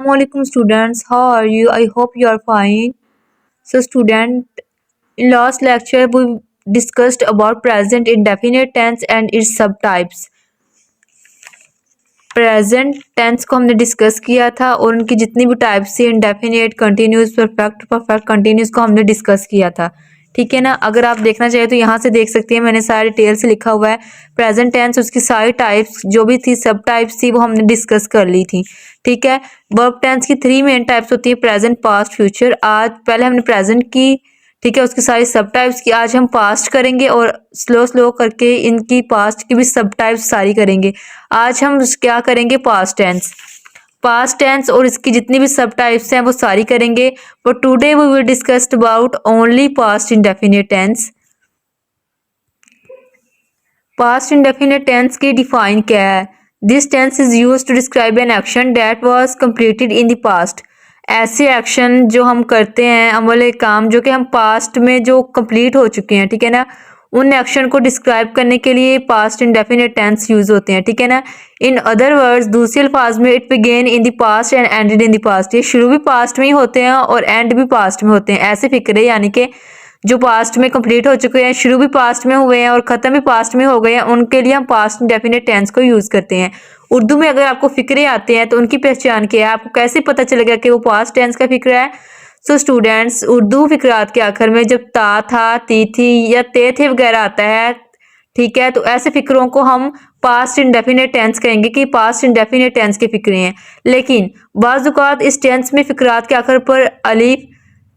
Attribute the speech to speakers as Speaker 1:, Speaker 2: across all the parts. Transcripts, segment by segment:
Speaker 1: Assalamualaikum students, how are you? I hope you are fine. So student, in last lecture we discussed about present indefinite tense and its subtypes. Present tense को हमने discuss किया था और उनकी जितनी भी types थी indefinite, continuous, perfect, perfect continuous को हमने डिस्कस किया था। ठीक है ना। अगर आप देखना चाहे तो यहाँ से देख सकते हैं, मैंने सारे डिटेल से लिखा हुआ है। प्रेजेंट टेंस उसकी सारी टाइप्स जो भी थी, सब टाइप्स थी, वो हमने डिस्कस कर ली थी। ठीक है। वर्ब टेंस की 3 मेन टाइप्स होती है, प्रेजेंट, पास्ट, फ्यूचर। आज पहले हमने प्रेजेंट की, ठीक है, उसकी सारी सब टाइप्स की। आज हम पास्ट करेंगे और स्लो स्लो करके इनकी पास्ट की भी सब टाइप्स सारी करेंगे। आज हम क्या करेंगे, पास्ट टेंस। पास्ट टेंस और इसकी जितनी भी सब टाइप्स हैं वो सारी करेंगे। But today we will discuss about only past indefinite tense. Past indefinite tense की डिफाइन क्या है? This tense is used to describe an action that was completed in the past. ऐसे एक्शन जो हम करते हैं, अमल काम जो कि हम पास्ट में जो कंप्लीट हो चुके हैं, ठीक है ना, उन एक्शन को डिस्क्राइब करने के लिए पास्ट इंडेफिनिट टेंस यूज होते हैं। ठीक है ना। इन अदर वर्ड्स, दूसरे अल्फाज में, it began in the past and ended in the past. ये शुरू भी पास्ट में ही होते हैं और एंड भी पास्ट में होते हैं। ऐसे फिक्रे, यानी कि जो पास्ट में कंप्लीट हो चुके हैं, शुरू भी पास्ट में हुए हैं और ख़त्म भी पास्ट में हो गए हैं, उनके लिए हम पास्ट इंडेफिनिट टेंस को यूज़ करते हैं। उर्दू में अगर आपको फिक्रे आते हैं तो उनकी पहचान क्या है, आपको कैसे पता चलेगा कि वो पास्ट टेंस का फिक्रा है? सो स्टूडेंट्स, उर्दू फिक्रात के आखिर में जब ता था, ती थी या ते थे वगैरह आता है, ठीक है, तो ऐसे फिक्रों को हम पास्ट इंडेफिनिट टेंस कहेंगे कि पास्ट इंडेफिनिट टेंस के फिक्रे हैं। लेकिन बाज़ औक़ात इस टेंस में फिक्रात के आखिर पर अलिफ,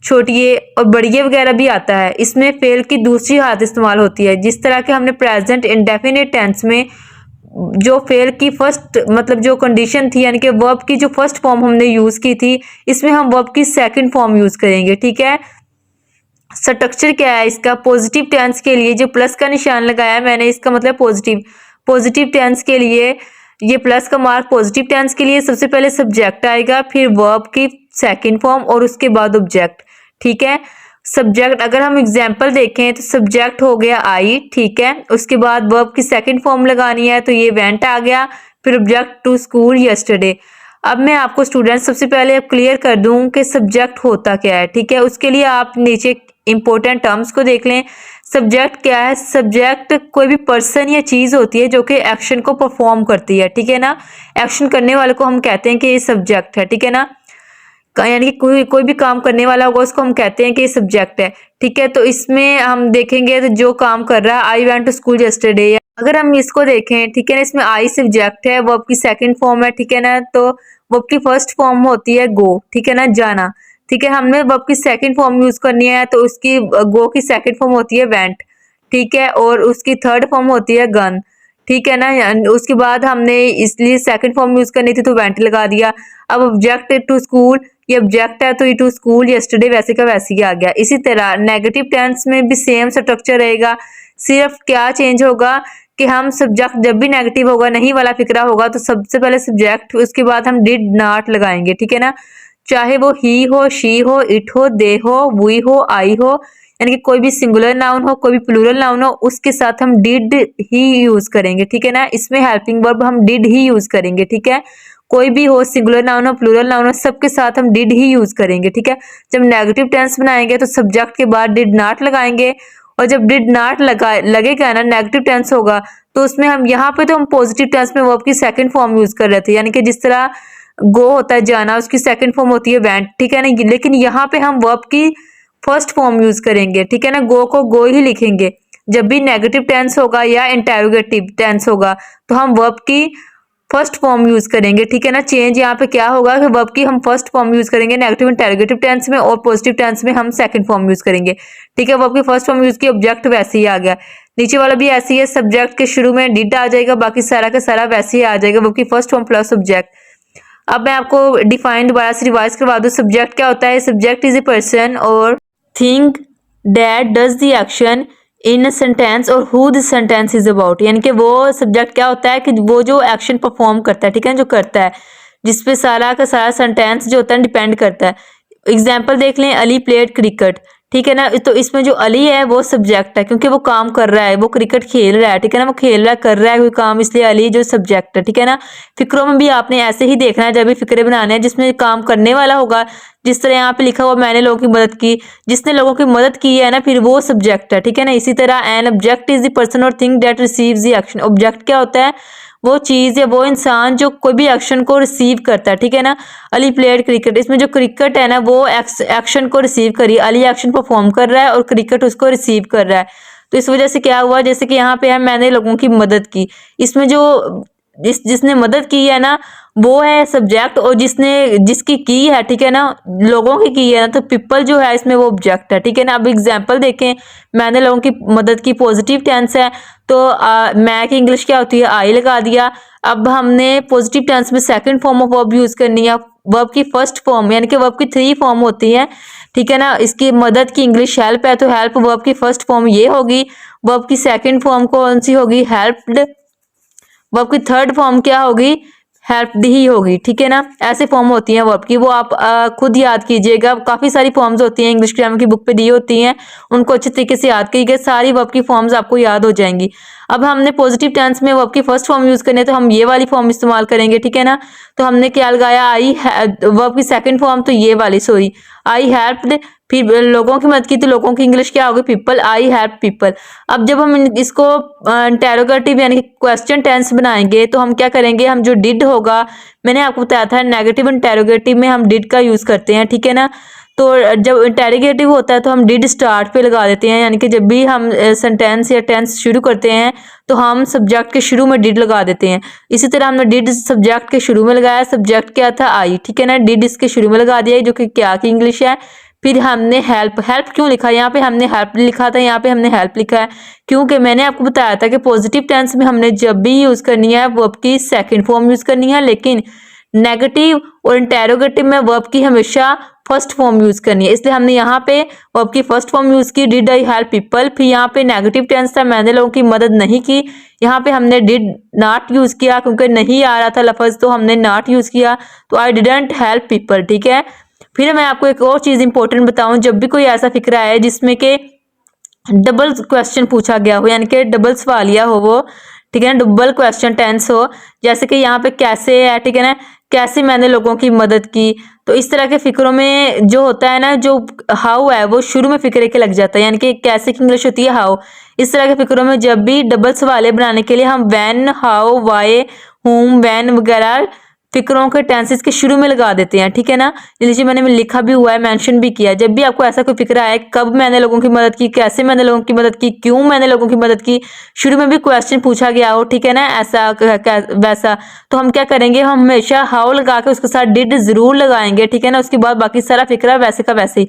Speaker 1: छोटिए और बड़िए वगैरह भी आता है। इसमें फेल की दूसरी हालत इस्तेमाल होती है। जिस तरह के हमने प्रेजेंट इंडेफिनिट टेंस में जो फेल की फर्स्ट मतलब जो कंडीशन थी, यानी कि वर्ब की जो फर्स्ट फॉर्म हमने यूज़ की थी, इसमें हम वर्ब की सेकंड फॉर्म यूज़ करेंगे। ठीक है। स्ट्रक्चर क्या है इसका? पॉजिटिव टेंस के लिए जो प्लस का निशान लगाया मैंने, इसका मतलब पॉजिटिव। पॉजिटिव टेंस के लिए ये प्लस का मार्क पॉजिटिव टेंस के लिए सबसे पहले सब्जेक्ट आएगा, फिर वर्ब की सेकंड फॉर्म और उसके बाद ऑब्जेक्ट। ठीक है। सब्जेक्ट अगर हम एग्जाम्पल देखें तो सब्जेक्ट हो गया आई, ठीक है, उसके बाद वर्ब की सेकंड फॉर्म लगानी है तो ये वेंट आ गया, फिर ऑब्जेक्ट टू स्कूल यस्टरडे। अब मैं आपको स्टूडेंट सबसे पहले क्लियर कर दूं कि सब्जेक्ट होता क्या है। ठीक है। उसके लिए आप नीचे इंपॉर्टेंट टर्म्स को देख लें। सब्जेक्ट क्या है? सब्जेक्ट कोई भी पर्सन या चीज़ होती है जो कि एक्शन को परफॉर्म करती है। ठीक है ना। एक्शन करने वाले को हम कहते हैं कि ये सब्जेक्ट है। ठीक है ना। यानी कि कोई भी काम करने वाला होगा उसको हम कहते हैं कि ये सब्जेक्ट है। ठीक है। तो इसमें हम देखेंगे तो जो काम कर रहा है, I went to school yesterday, अगर हम इसको देखें, ठीक है ना, इसमें आई सब्जेक्ट है, वर्ब की सेकंड फॉर्म है, ठीक है ना, तो वर्ब की फर्स्ट फॉर्म होती है गो, ठीक है ना, जाना। ठीक है। हमने वर्ब की सेकंड फॉर्म यूज करनी है तो उसकी गो की सेकंड फॉर्म होती है वेंट, ठीक है, और उसकी थर्ड फॉर्म होती है गन। ठीक है ना। उसके बाद हमने इसलिए सेकंड फॉर्म यूज करनी थी तो वेंट लगा दिया। अब ऑब्जेक्ट टू स्कूल, ये ऑब्जेक्ट है तो ये टू स्कूल यस्टरडे वैसे का वैसे ही आ गया। इसी तरह नेगेटिव टेंस में भी सेम स्ट्रक्चर रहेगा, सिर्फ क्या चेंज होगा कि हम सब्जेक्ट जब भी नेगेटिव होगा, नहीं वाला फिक्रा होगा, तो सबसे पहले सब्जेक्ट, उसके बाद हम डिड नॉट लगाएंगे। ठीक है ना। चाहे वो ही हो, शी हो, इट हो, दे हो, वी हो, आई हो, यानी कि कोई भी सिंगुलर नाउन हो, कोई भी प्लूरल नाउन हो, उसके साथ हम डिड ही यूज करेंगे। ठीक है ना। इसमें हेल्पिंग वर्ब हम डिड ही यूज करेंगे। ठीक है। कोई भी हो, सिंगुलर नाउन हो, प्लूरल नाउन हो, सबके साथ हम डिड ही यूज करेंगे। ठीक है। जब नेगेटिव टेंस बनाएंगे तो सब्जेक्ट के बाद डिड नॉट लगाएंगे, और जब डिड नॉट लगेगा ना, नेगेटिव टेंस होगा, तो उसमें हम यहाँ पे तो हम पॉजिटिव टेंस में वर्ब की सेकंड फॉर्म यूज कर रहे थे, यानी कि जिस तरह गो होता है जाना, उसकी सेकंड फॉर्म होती है वेंट। ठीक है ना। लेकिन यहाँ पे हम वर्ब की फर्स्ट फॉर्म यूज करेंगे। ठीक है ना। गो को गो ही लिखेंगे। जब भी नेगेटिव टेंस होगा या इंटेरोगेटिव टेंस होगा तो हम वर्ब की फर्स्ट फॉर्म यूज करेंगे। ठीक है ना। चेंज यहाँ पे क्या होगा कि वर्ब की हम फर्स्ट फॉर्म यूज करेंगे नेगेटिव इंटेरोगेटिव टेंस में, और पॉजिटिव टेंस में हम सेकंड फॉर्म यूज करेंगे। ठीक है। वर्ब की फर्स्ट फॉर्म यूज की, ऑब्जेक्ट वैसे ही आ गया। नीचे वाला भी ऐसे ही है, सब्जेक्ट के शुरू में डिड आ जाएगा, बाकी सारा का सारा वैसे ही आ जाएगा, वर्ब की फर्स्ट फॉर्म प्लस ऑब्जेक्ट। अब मैं आपको डिफाइन दोबारा से रिवाइज करवा दूं। सब्जेक्ट क्या होता है? सब्जेक्ट इज ए पर्सन और thing that does the action in a sentence और who this sentence is about, यानी कि वो सब्जेक्ट क्या होता है कि वो जो एक्शन परफॉर्म करता है, ठीक है, जो करता है, जिसपे सारा का सारा सेंटेंस जो होता है डिपेंड करता है। एग्जाम्पल देख लें, अली प्लेड क्रिकेट, ठीक है ना। तो इसमें जो अली है वो सब्जेक्ट है क्योंकि वो काम कर रहा है, वो क्रिकेट खेल रहा है, ठीक है ना, वो खेल रहा है, कर रहा है कोई काम, इसलिए अली जो सब्जेक्ट है, ठीक है ना। फिक्रों में भी आपने ऐसे ही देखना है जब भी फिक्रे बनाने हैं जिसमें काम करने वाला होगा, जिस तरह यहाँ पे लिखा हुआ मैंने लोगों की मदद की, जिसने लोगों की मदद की है ना, फिर वो सब्जेक्ट है, ठीक है ना। इसी तरह an object is the person और thing that receives the action. Object क्या होता है? वो चीज़ या वो इंसान जो कोई भी एक्शन को रिसीव करता है, ठीक है ना। अली प्लेड क्रिकेट, इसमें जो क्रिकेट है ना वो एक्शन को रिसीव करी, अली एक्शन परफॉर्म कर रहा है और क्रिकेट उसको रिसीव कर रहा है। तो इस वजह से क्या हुआ, जैसे कि यहाँ पे है मैंने लोगों की मदद की, इसमें जो जिसने मदद की है ना वो है सब्जेक्ट, और जिसकी की है, ठीक है ना, लोगों की है ना, तो पीपल जो है इसमें वो ऑब्जेक्ट है, ठीक है ना। अब एग्जांपल देखें, मैंने लोगों की मदद की पॉजिटिव टेंस है, तो मैं की इंग्लिश क्या होती है, आई लगा दिया। अब हमने पॉजिटिव टेंस में second form of verb use करनी है, वर्ब की फर्स्ट फॉर्म, यानी कि वर्ब की 3 फॉर्म होती है, ठीक है ना। इसकी मदद की इंग्लिश हेल्प है, तो हेल्प वर्ब की फर्स्ट फॉर्म ये होगी। वर्ब की सेकंड फॉर्म कौन सी होगी? हेल्प्ड। वर्ब की थर्ड फॉर्म क्या होगी? हेल्प्ड ही होगी, ठीक है ना। ऐसे फॉर्म होती हैं वर्ब की, वो आप खुद याद कीजिएगा। काफी सारी फॉर्म्स होती हैं, इंग्लिश ग्रामर की बुक पे दी होती हैं, उनको अच्छे तरीके से याद कीजिएगा, सारी वर्ब की फॉर्म्स आपको याद हो जाएंगी। अब हमने पॉजिटिव टेंस में वर्ब की फर्स्ट फॉर्म यूज करनी है, तो हम ये वाली फॉर्म इस्तेमाल करेंगे, ठीक है ना। तो हमने क्या लगाया? आई, वर्ब की सेकंड फॉर्म तो ये वाली, सॉरी, आई हेल्प्ड। फिर लोगों की मदद की, तो लोगों की इंग्लिश क्या होगी? People, I help people. अब जब हम इसको इंटेरोगेटिव यानी कि क्वेश्चन टेंस बनाएंगे तो हम क्या करेंगे? हम जो डिड होगा, मैंने आपको बताया था नेगेटिव इंटेरोगेटिव में हम डिड का यूज करते हैं, ठीक है ना। तो जब इंटेरोगेटिव होता है तो हम डिड स्टार्ट पे लगा देते हैं, यानी कि जब भी हम सेंटेंस या टेंस शुरू करते हैं तो हम सब्जेक्ट के शुरू में डिड लगा देते हैं। इसी तरह हमने डिड सब्जेक्ट के शुरू में लगाया, सब्जेक्ट क्या था? आई, ठीक है ना। डिड इसके शुरू में लगा दिया, जो कि क्या की इंग्लिश है। फिर हमने हेल्प, हेल्प क्यों लिखा? यहाँ पे हमने हेल्प लिखा था, यहाँ पे हमने हेल्प लिखा है क्योंकि मैंने आपको बताया था कि पॉजिटिव टेंस में हमने जब भी यूज करनी है वर्ब की सेकंड फॉर्म यूज करनी है, लेकिन नेगेटिव और इंटेरोगेटिव में वर्ब की हमेशा फर्स्ट फॉर्म यूज करनी है। इसलिए हमने यहाँ पे वर्ब की फर्स्ट फॉर्म यूज की, डिड आई हेल्प पीपल। फिर यहाँ पे नेगेटिव टेंस था, मैंने लोगों की मदद नहीं की, यहाँ पे हमने डिड नॉट यूज किया क्योंकि नहीं आ रहा था लफज, तो हमने नॉट यूज किया, तो आई डिडंट हेल्प पीपल, ठीक है। फिर मैं आपको एक और चीज इंपॉर्टेंट बताऊं, जब भी कोई ऐसा फिक्रा है जिसमें के डबल क्वेश्चन पूछा गया हो, यानी कि डबल सवालिया हो वो, ठीक है ना, डबल क्वेश्चन टेंस हो, जैसे कि यहाँ पे कैसे है, ठीक है ना, कैसे मैंने लोगों की मदद की। तो इस तरह के फिक्रों में जो होता है ना, जो हाउ है वो शुरू में फिक्रे के लग जाता है, यानी कि कैसे की इंग्लिश होती है हाउ। इस तरह के फिक्रों में जब भी डबल सवाले बनाने के लिए हम व्हेन, हाउ, व्हाई, हुम, व्हेन वगैरह फिक्रों के टेंसेस के शुरू में लगा देते हैं, ठीक है ना। नीचे मैंने लिखा भी हुआ है, मेंशन भी किया है। जब भी आपको ऐसा कोई फिक्रा है, कब मैंने लोगों की मदद की, कैसे मैंने लोगों की मदद की, क्यों मैंने लोगों की मदद की, शुरू में भी क्वेश्चन पूछा गया हो, ठीक है ना, ऐसा वैसा, तो हम क्या करेंगे? हम हमेशा हाउ लगा के उसके साथ डिड जरूर लगाएंगे, ठीक है ना। उसके बाद बाकी सारा फिक्रा वैसे का वैसे ही।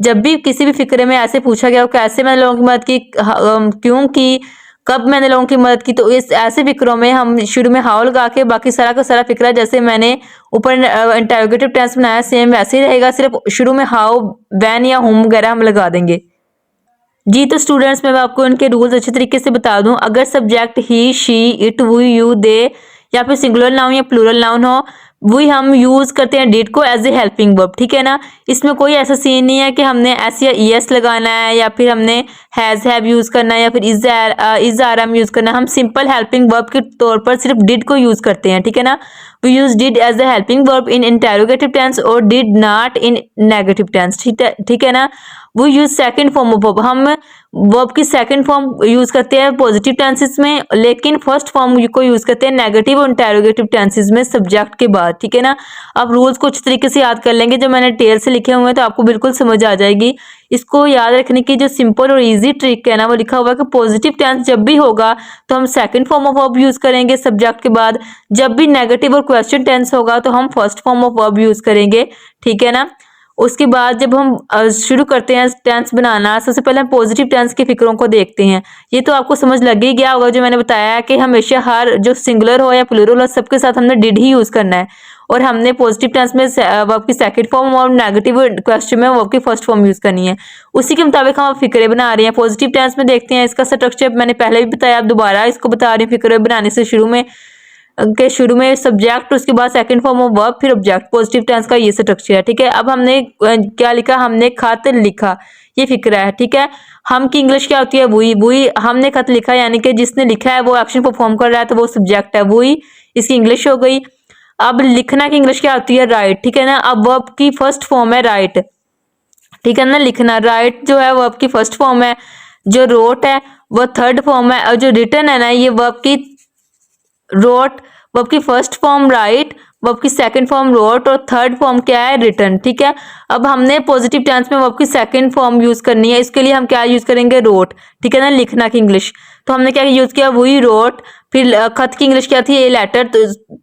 Speaker 1: जब भी किसी भी फिक्रे में ऐसे पूछा गया हो, कैसे मैंने लोगों की मदद की, क्यों की, कब मैंने लोगों की मदद की, तो इस ऐसे फिक्रों में हम शुरू में हाउ लगा के बाकी सारा का सारा फिक्रा, जैसे मैंने ऊपर इंटरोगेटिव टेंस बनाया सेम वैसे ही रहेगा, सिर्फ शुरू में हाउ, व्हेन या हुम वगैरह हम लगा देंगे। जी तो स्टूडेंट्स, मैं आपको इनके रूल्स अच्छे तरीके से बता दूं। अगर सब्जेक्ट ही, शी, इट, वो, यू, दे या फिर सिंगुलर नाउन या प्लूरल नाउन हो, वही हम यूज करते हैं डिड को एज ए हेल्पिंग वर्ब, ठीक है ना। इसमें कोई ऐसा सीन नहीं है कि हमने एस या ईएस लगाना है, या फिर हमने हैज, हैव यूज करना है, या फिर इज आर एम यूज करना है। हम सिंपल हेल्पिंग वर्ब के तौर पर सिर्फ डिड को यूज करते हैं, ठीक है ना। We use did as a helping verb in interrogative tense और did not in negative tense, ठीक है ना। वो use second form of verb, हम वर्ब की सेकंड फॉर्म यूज करते हैं पॉजिटिव टेंसेस में, लेकिन फर्स्ट फॉर्म को यूज करते हैं नेगेटिव और इंटेरोगेटिव टेंसेस में सब्जेक्ट के बाद, ठीक है ना। आप रूल्स को अच्छी तरीके से याद कर लेंगे, जो मैंने टेल से लिखे हुए हैं, तो आपको बिल्कुल समझ आ जाएगी। इसको याद रखने की जो सिंपल और इजी ट्रिक है ना, वो लिखा हुआ है कि पॉजिटिव टेंस जब भी होगा तो हम second form of verb use करेंगे सब्जेक्ट के बाद, जब भी नेगेटिव और क्वेश्चन टेंस होगा तो हम first form of verb use करेंगे, ठीक है ना। उसके बाद जब हम शुरू करते हैं टेंस बनाना, सबसे पहले हम पॉजिटिव टेंस के फिक्रों को देखते हैं। ये तो आपको समझ लग ही गया होगा, जो मैंने बताया है कि हमेशा हर जो सिंगुलर हो या प्लूरल हो, सबके साथ हमने डिड ही यूज करना है, और हमने पॉजिटिव टेंस में वर्ब की सेकंड फॉर्म और नेगेटिव क्वेश्चन में वर्ब की फर्स्ट फॉर्म यूज करनी है। उसी के मुताबिक हम फिक्रे बना रहे हैं। पॉजिटिव टेंस में देखते हैं, इसका स्ट्रक्चर मैंने पहले भी बताया, अब दोबारा इसको बता रही हूँ। फिक्रे बनाने से शुरू में के शुरू में सब्जेक्ट, उसके बाद सेकंड फॉर्म ऑफ वर्ब, फिर ऑब्जेक्ट। पॉजिटिव टेंस का ये स्ट्रक्चर है, ठीक है। अब हमने क्या लिखा, हमने खत लिखा, ये फिक्रा है, ठीक है। हम की इंग्लिश क्या होती है, वही वही। हमने खत लिखा यानी कि जिसने लिखा है वो एक्शन परफॉर्म कर रहा है, तो वो सब्जेक्ट है, वही इसकी इंग्लिश हो गई। अब लिखना की इंग्लिश क्या होती है, राइट, ठीक है ना। अब वर्ब की फर्स्ट फॉर्म है राइट, ठीक है ना। लिखना, राइट जो है वर्ब की फर्स्ट फॉर्म है, जो रोट है वो थर्ड फॉर्म है, और जो रिटन है ना ये वर्ब की रोट, वर्ब की फर्स्ट फॉर्म राइट, वर्ब की सेकंड फॉर्म रोट, और थर्ड फॉर्म क्या है, रिटन, ठीक है। अब हमने पॉजिटिव टेंस में वर्ब की सेकंड फॉर्म यूज करनी है, इसके लिए हम क्या यूज करेंगे, रोट, ठीक है ना। लिखना की इंग्लिश तो हमने क्या यूज किया, वही रोट। फिर खत की इंग्लिश क्या थी, ए लेटर, तो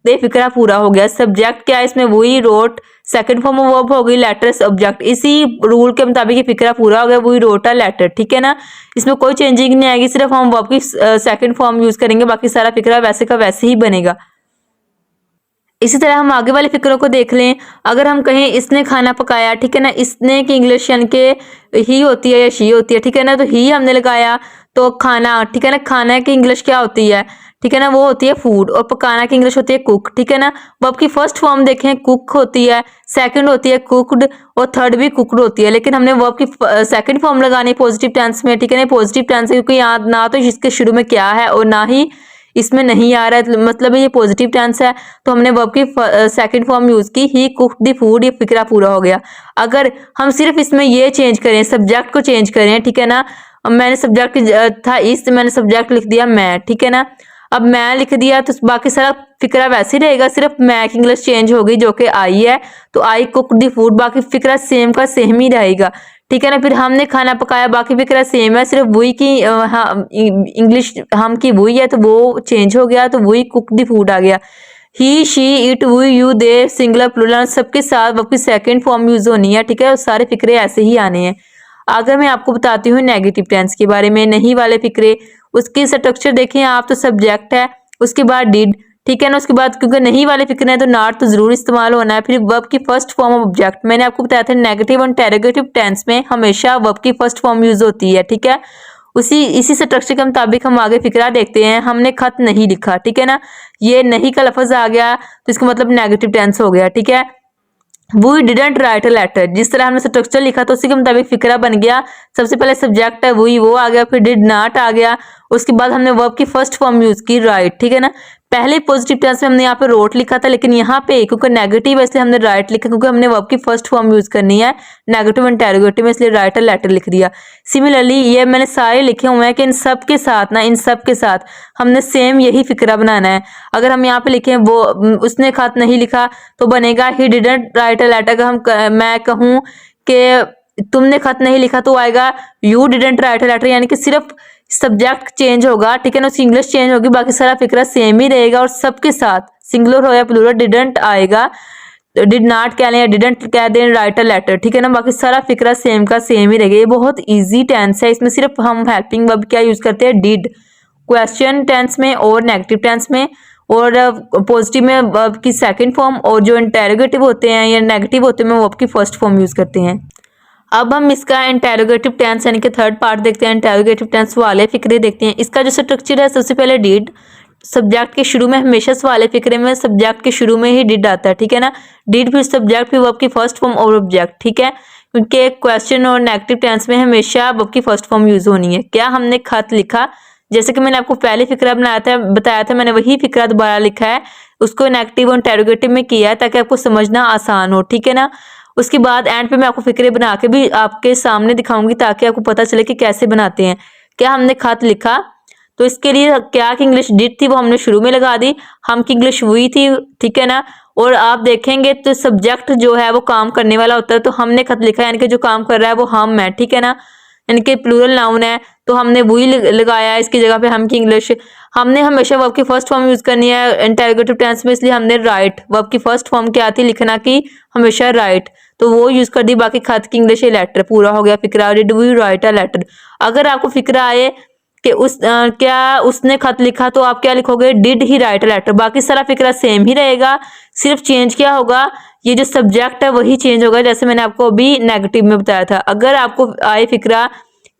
Speaker 1: ये फिक्रा पूरा हो गया। सब्जेक्ट क्या है इसमें, वही wrote, second form of verb हो गई लेटर सब्जेक्ट। इसी रूल के मुताबिक ये फिक्रा पूरा हो गया, वही रोट है लेटर, ठीक है ना। इसमें कोई चेंजिंग नहीं आएगी, सिर्फ हम वर्ब की सेकंड फॉर्म यूज करेंगे, बाकी सारा फिक्रा वैसे का वैसे ही बनेगा। इसी तरह हम आगे वाले फिक्रों को देख लें। अगर हम कहें इसने खाना पकाया, ठीक है ना, इसने की इंग्लिश यानी कि ही होती है या शी होती है, ठीक है ना, तो ही हमने लगाया तो खाना, ठीक है ना। खाना की इंग्लिश क्या होती है, ठीक है ना, वो होती है फूड, और पकाना की इंग्लिश होती है कुक, ठीक है ना। वर्ब की फर्स्ट फॉर्म देखें कुक होती है, सेकंड होती है कुकड, और थर्ड भी कुकड होती है। लेकिन हमने वर्ब की सेकंड फॉर्म लगानी पॉजिटिव टेंस में, ठीक है ना। पॉजिटिव टेंस है क्योंकि यहाँ ना तो इसके शुरू में क्या है और ना ही इसमें नहीं आ रहा है, मतलब ये पॉजिटिव टेंस है, तो हमने वर्ब की सेकंड फॉर्म यूज की, ही कुक्ड द फूड, ये फिक्रा पूरा हो गया। अगर हम सिर्फ इसमें ये चेंज करें, सब्जेक्ट को चेंज करें, ठीक है ना। अब मैंने सब्जेक्ट था इस, मैंने सब्जेक्ट लिख दिया मैं, ठीक है ना। अब मैं लिख दिया तो बाकी सारा फिक्रा वैसे ही रहेगा, सिर्फ मैं की इंग्लिश चेंज हो गई जो कि आई है, तो आई कुक्ड द फूड, बाकी फिक्रा सेम का सेम ही रहेगा, ठीक है ना। फिर हमने खाना पकाया, बाकी फिक्रा सेम है, सिर्फ वही की इंग्लिश हम की वही है तो वो चेंज हो गया, तो वही कुक द फूड आ गया। He she it we you they singular plural सबके साथ आपकी सेकंड फॉर्म यूज होनी है, ठीक है। और सारे फिक्रे ऐसे ही आने हैं। अगर मैं आपको बताती हूँ नेगेटिव टेंस के बारे में, नहीं वाले फिक्रे, उसकी स्ट्रक्चर देखें आप, तो सब्जेक्ट है, उसके बाद डिड, ठीक है ना। उसके बाद क्योंकि नहीं वाले फिक्र है तो नॉट तो जरूर इस्तेमाल होना है। फिर वर्ब की फर्स्ट फॉर्म ऑफ ऑब्जेक्ट, मैंने आपको बताया था नेगेटिव और इंटेरोगेटिव टेंस में हमेशा वर्ब की फर्स्ट फॉर्म यूज होती है, ठीक है। इसी स्ट्रक्चर के मुताबिक हम आगे फिक्रा देखते हैं। हमने खत नहीं लिखा, ठीक है ना, ये नहीं का लफ्ज आ गया तो इसका मतलब नेगेटिव टेंस हो गया, ठीक है। We didn't write a letter, जिस तरह हमने स्ट्रक्चर लिखा तो उसी के मुताबिक फिक्रा बन गया। सबसे पहले सब्जेक्ट है वही, वो आ गया, फिर डिड नॉट आ गया, उसके बाद हमने वर्ब की फर्स्ट फॉर्म यूज की राइट, ठीक है ना। पहले पॉजिटिव टेंस में हमने यहाँ पे रोट लिखा था, लेकिन यहाँ पे क्योंकि नेगेटिव है इसलिए हमने राइट लिखा, क्योंकि हमने वर्ब की फर्स्ट फॉर्म यूज करनी है नेगेटिव इंटेरोगेटिव में, इसलिए राइट लेटर लिख दिया। सिमिलरली ये मैंने सारे लिखे हुए हैं कि इन सब के साथ ना, इन सब के साथ हमने सेम यही फिक्रा बनाना है। अगर हम यहाँ पे लिखें वो उसने खत नहीं लिखा तो बनेगा he didn't write a letter. अगर मैं कहूँ कि तुमने खत नहीं लिखा तो आएगा you didn't write a letter, यानी कि सिर्फ सब्जेक्ट चेंज होगा, ठीक है ना, उसकी इंग्लिश चेंज होगी, बाकी सारा फिक्रा सेम ही रहेगा। और सबके साथ सिंगुलर हो या प्लूरल डिडंट आएगा, डिड नॉट कह लें या डिडंट कह दें, राइट अ लेटर, ठीक है ना, बाकी सारा फिक्रा सेम का सेम ही रहेगा। ये बहुत इजी टेंस है, इसमें सिर्फ हम हेल्पिंग वर्ब क्या यूज करते हैं, डिड, क्वेश्चन टेंस में और नेगेटिव टेंस में, और पॉजिटिव में वर्ब की सेकंड फॉर्म, और जो इंटेरोगेटिव होते हैं या नेगेटिव होते हैं वर्ब की फर्स्ट फॉर्म यूज करते हैं। अब हम इसका इंटेरोगेटिव टेंस यानी कि थर्ड पार्ट देखते हैं, इंटेरोगेटिव टेंस वाले फिक्रे देखते हैं। इसका जो स्ट्रक्चर है, सबसे पहले डिड, सब्जेक्ट के शुरू में हमेशा सवाले फिक्रे में सब्जेक्ट के शुरू में ही डिड आता है, ठीक है ना। डिड फिर सब्जेक्ट फिर वर्ब की फर्स्ट फॉर्म और ऑब्जेक्ट, ठीक है, क्योंकि क्वेश्चन और नेगेटिव टेंस में हमेशा वर्ब की फर्स्ट फॉर्म यूज होनी है। क्या हमने खत लिखा, जैसे कि मैंने आपको पहले फिक्रा बताया था, मैंने वही फिक्रा दोबारा लिखा है, उसको नेगेटिव और इंटेरोगेटिव में किया है ताकि आपको समझना आसान हो, ठीक है ना। उसके बाद एंड पे मैं आपको फिक्रे बना के भी आपके सामने दिखाऊंगी ताकि आपको पता चले कि कैसे बनाते हैं। क्या हमने खत लिखा, तो इसके लिए क्या की इंग्लिश डिड थी वो हमने शुरू में लगा दी, हम की इंग्लिश हुई थी, ठीक है ना। और आप देखेंगे तो सब्जेक्ट जो है वो काम करने वाला होता है, तो हमने खत लिखा यानी कि जो काम कर रहा है वो हम है, ठीक है ना, यानी कि प्लूरल नाउन है, तो हमने वही लगाया है इसकी जगह पे हम की इंग्लिश। हमने हमेशा वर्ब की फर्स्ट फॉर्म यूज करनी है इंटेरोगेटिव टेंस में, इसलिए हमने राइट, वर्ब की फर्स्ट फॉर्म क्या थी लिखना की, हमेशा राइट, तो वो यूज कर दी। बाकी खत की इंग्लिश लेटर, पूरा हो गया फिक्रा, did we write a letter. अगर आपको फिक्रा आए कि क्या उसने खत लिखा, तो आप क्या लिखोगे, did he write a letter, बाकी सारा फिक्रा सेम ही रहेगा, सिर्फ चेंज क्या होगा, ये जो सब्जेक्ट है वही चेंज होगा, जैसे मैंने आपको अभी नेगेटिव में बताया था। अगर आपको आए फिक्रा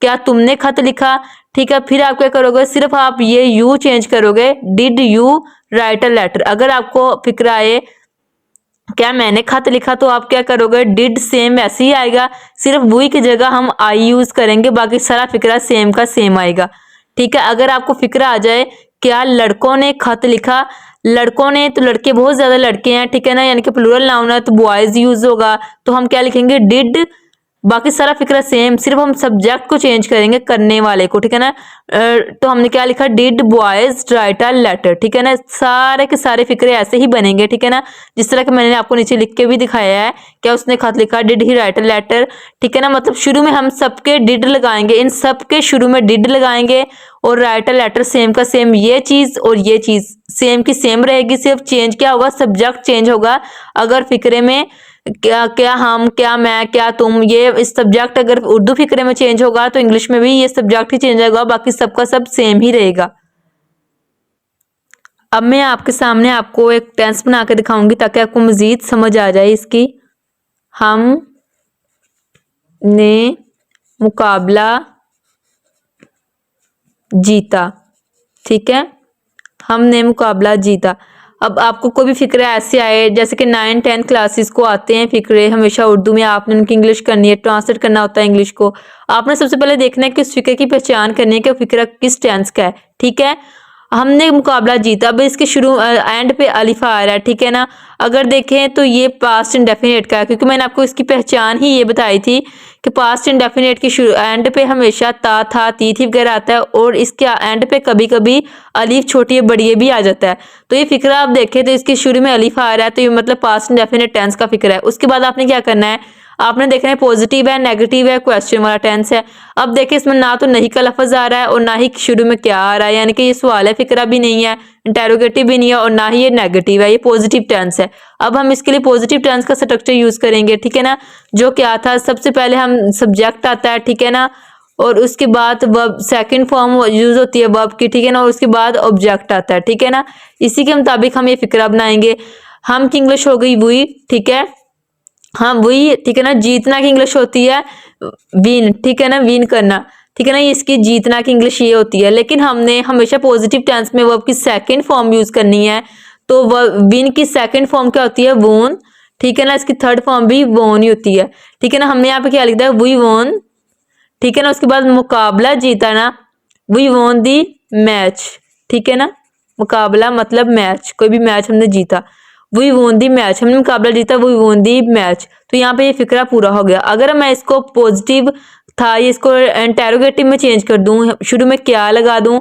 Speaker 1: क्या तुमने खत लिखा, ठीक है। फिर आप क्या करोगे, सिर्फ आप ये यू चेंज करोगे, did you write a letter. अगर आपको फिक्र आए क्या मैंने खत लिखा, तो आप क्या करोगे, डिड सेम ऐसे ही आएगा, सिर्फ वही की जगह हम आई यूज करेंगे, बाकी सारा फिक्रा सेम का सेम आएगा। ठीक है। अगर आपको फिक्रा आ जाए क्या लड़कों ने खत लिखा, लड़कों ने, तो लड़के बहुत ज्यादा लड़के हैं, ठीक है ना, यानी कि प्लूरल नाउन है तो बॉयज यूज होगा, तो हम क्या लिखेंगे, डिड, बाकी सारा फिक्रा सेम, सिर्फ हम सब्जेक्ट को चेंज करेंगे, करने वाले को, ठीक है ना। तो हमने क्या लिखा, did boys write a letter, ठीक है ना। सारे के सारे फिक्रे ऐसे ही बनेंगे, ठीक है ना, जिस तरह के मैंने आपको नीचे लिख के भी दिखाया है। क्या उसने खत लिखा, did he write a letter, ठीक है ना। मतलब शुरू में हम सबके डिड लगाएंगे, इन सबके शुरू में डिड लगाएंगे, और राइट अ लेटर सेम का सेम, ये चीज और ये चीज सेम की सेम रहेगी, सिर्फ चेंज क्या होगा, सब्जेक्ट चेंज होगा। अगर फिक्रे में क्या क्या हम, क्या मैं, क्या तुम, ये इस सब्जेक्ट अगर उर्दू फिक्रे में चेंज होगा तो इंग्लिश में भी ये सब्जेक्ट ही चेंज होगा, बाकी सबका सब सेम ही रहेगा। अब मैं आपके सामने आपको एक टेंस बना के दिखाऊंगी ताकि आपको मजीद समझ आ जाए इसकी। हम ने मुकाबला जीता, ठीक है, हमने मुकाबला जीता। अब आपको कोई भी फिक्रे ऐसे आए, जैसे कि 9-10 क्लासेस को आते हैं फिक्रे हमेशा उर्दू में, आपने उनकी इंग्लिश करनी है, ट्रांसलेट करना होता है इंग्लिश को। आपने सबसे पहले देखना है कि उस फिक्रे की पहचान करनी है कि फिक्रा किस टेंस का है, ठीक है। हमने मुकाबला जीता, अब इसके शुरू एंड पे अलिफ आ रहा है, ठीक है ना। अगर देखें तो ये पास्ट इंडेफिनिट का है, क्योंकि मैंने आपको इसकी पहचान ही ये बताई थी कि पास्ट इंडेफिनिट की शुरू एंड पे हमेशा ता, था, थी वगैरह आता है, और इसके एंड पे कभी कभी अलिफ छोटी बड़ी भी आ जाता है। तो ये फिक्रा आप देखें तो इसके शुरू में अलिफ आ रहा है, तो ये मतलब पास्ट इंडेफिनिट टेंस का फिक्रा है। उसके बाद आपने क्या करना है, आपने देखना है पॉजिटिव है, नेगेटिव है, क्वेश्चन वाला टेंस है। अब देखिए इसमें ना तो नहीं का लफ्ज आ रहा है और ना ही शुरू में क्या आ रहा है, यानी कि ये सवाल है, फिक्रा भी नहीं है, इंटेरोगेटिव भी नहीं है, और ना ही ये नेगेटिव है, ये पॉजिटिव टेंस है। अब हम इसके लिए पॉजिटिव टेंस का स्ट्रक्चर यूज करेंगे, ठीक है ना। जो क्या था, सबसे पहले हम सब्जेक्ट आता है, ठीक है ना, और उसके बाद वर्ब, सेकंड फॉर्म यूज होती है वर्ब की, ठीक है ना, और उसके बाद ऑब्जेक्ट आता है, ठीक है ना। इसी के मुताबिक हम ये फिक्रा बनाएंगे। हम की इंग्लिश हो गई वही, ठीक है, हाँ वही, ठीक है ना। जीतना की इंग्लिश होती है विन, ठीक है ना, विन करना, ठीक है ना, ये इसकी जीतना की इंग्लिश ये होती है। लेकिन हमने हमेशा पॉजिटिव टेंस में वर्ब की सेकंड फॉर्म यूज करनी है, तो विन की सेकंड फॉर्म क्या होती है, वोन, ठीक है ना। इसकी थर्ड फॉर्म भी वोन ही होती है, ठीक है ना। हमने यहाँ पे क्या लिखा है, वी वोन, ठीक है ना। उसके बाद मुकाबला जीता ना, वी वोन दी मैच, ठीक है ना। मुकाबला मतलब मैच, कोई भी मैच हमने जीता, वी वोन दी मैच, हमने मुकाबला जीता, वी वोन दी मैच। तो यहाँ पे ये फिक्रा पूरा हो गया। अगर मैं इसको पॉजिटिव था, ये इसको इंटेरोगेटिव में चेंज कर दूं, शुरू में क्या लगा दूं,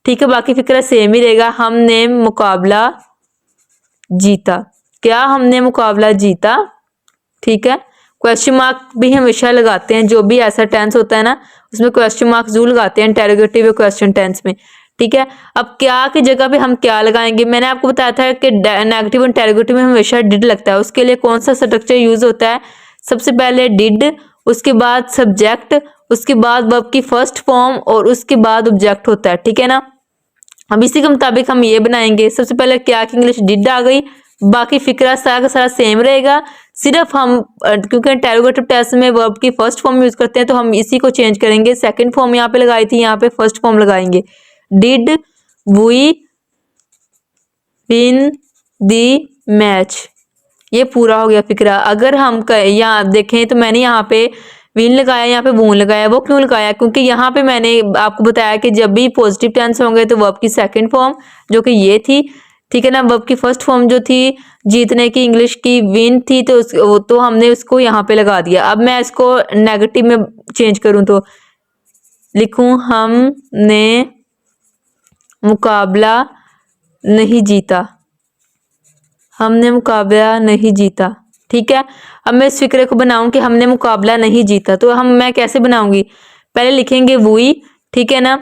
Speaker 1: ठीक है, बाकी फिक्रा सेम ही रहेगा। हमने मुकाबला जीता, क्या हमने मुकाबला जीता, ठीक है। क्वेश्चन मार्क भी हमेशा लगाते हैं, जो भी ऐसा टेंस होता है ना उसमें क्वेश्चन मार्क जरूर लगाते हैं, इंटेरोगेटिव क्वेश्चन टेंस में, ठीक है। अब क्या की जगह पे हम क्या लगाएंगे, मैंने आपको बताया था कि नेगेटिव इंटेरोगेटिव में हमेशा डिड लगता है। उसके लिए कौन सा स्ट्रक्चर यूज होता है, सबसे पहले डिड, उसके बाद सब्जेक्ट, उसके बाद वर्ब की फर्स्ट फॉर्म, और उसके बाद ऑब्जेक्ट होता है, ठीक है ना। अब इसी के मुताबिक हम ये बनाएंगे। सबसे पहले क्या की इंग्लिश डिड आ गई, बाकी फिक्रा सारा का सारा सेम रहेगा, सिर्फ हम क्योंकि इंटेरोगेटिव टेंस में वर्ब की फर्स्ट फॉर्म यूज करते हैं तो हम इसी को चेंज करेंगे। सेकंड फॉर्म यहाँ पे लगाई थी, यहाँ पे फर्स्ट फॉर्म लगाएंगे, did we win the match. ये पूरा हो गया फिक्रा। अगर हम यहाँ देखें तो मैंने यहाँ पे विन लगाया, यहाँ पे वोन लगाया। वो क्यों लगाया, क्योंकि यहाँ पे मैंने आपको बताया कि जब भी पॉजिटिव टेंस होंगे तो वर्ब की सेकंड फॉर्म जो कि ये थी, ठीक है ना, वर्ब की फर्स्ट फॉर्म जो थी जीतने की इंग्लिश की विन थी, तो हमने उसको यहाँ पे लगा दिया। अब मैं इसको नेगेटिव में चेंज करूँ तो लिखूं, हमने मुकाबला नहीं जीता, हमने मुकाबला नहीं जीता, ठीक है। अब मैं इस फिक्रे को बनाऊं कि हमने मुकाबला नहीं जीता, तो मैं कैसे बनाऊंगी, पहले लिखेंगे वही, ठीक है ना।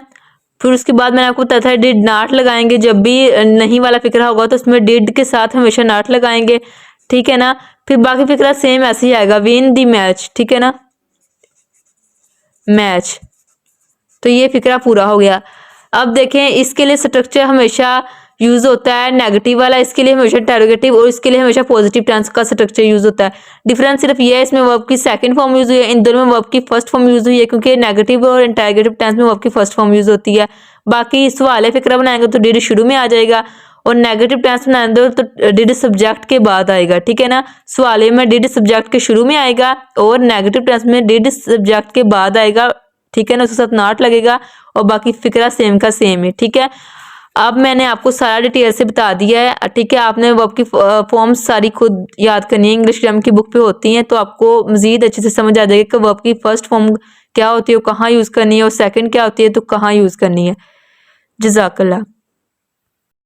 Speaker 1: फिर उसके बाद मैंने आपको बताया था डिड नॉट लगाएंगे, जब भी नहीं वाला फिक्रा होगा तो उसमें डिड के साथ हमेशा नॉट लगाएंगे, ठीक है ना। फिर बाकी फिक्रा सेम ऐसे ही आएगा, विन दी मैच, ठीक है ना, मैच। तो ये फिक्रा पूरा हो गया। अब देखें इसके लिए स्ट्रक्चर हमेशा यूज़ होता है नेगेटिव वाला, इसके लिए हमेशा इंटेरोगेटिव और इसके लिए हमेशा पॉजिटिव टेंस का स्ट्रक्चर यूज़ होता है। डिफरेंस सिर्फ ये है इसमें वर्ब की सेकंड फॉर्म यूज़ हुई है, इन दोनों में वर्ब की फर्स्ट फॉर्म यूज़ हुई है, क्योंकि नेगेटिव और इंटेरोगेटिव टेंस में वर्ब की फर्स्ट फॉर्म यूज़ होती है। बाकी सवाल फिक्रा बनाएंगे तो डिड शुरू में आ जाएगा, और नेगेटिव टेंस बनाएंगे तो डिड सब्जेक्ट के बाद आएगा, ठीक है ना। सवाल में डिड सब्जेक्ट के शुरू में आएगा और नेगेटिव टेंस में डिड सब्जेक्ट के बाद आएगा, ठीक है ना, उसके साथ नॉट लगेगा, और बाकी फिक्रा सेम का सेम है, ठीक है। अब मैंने आपको सारा डिटेल से बता दिया है, ठीक है। आपने वर्ब की फॉर्म्स सारी खुद याद करनी है, इंग्लिश ग्रामर की बुक पे होती हैं, तो आपको मजीद अच्छे से समझ आ जाएगा कि वर्ब की फर्स्ट फॉर्म क्या होती है, वो कहाँ यूज़ करनी है, और सेकंड क्या होती है तो कहाँ यूज़ करनी है। जज़ाकल्लाह।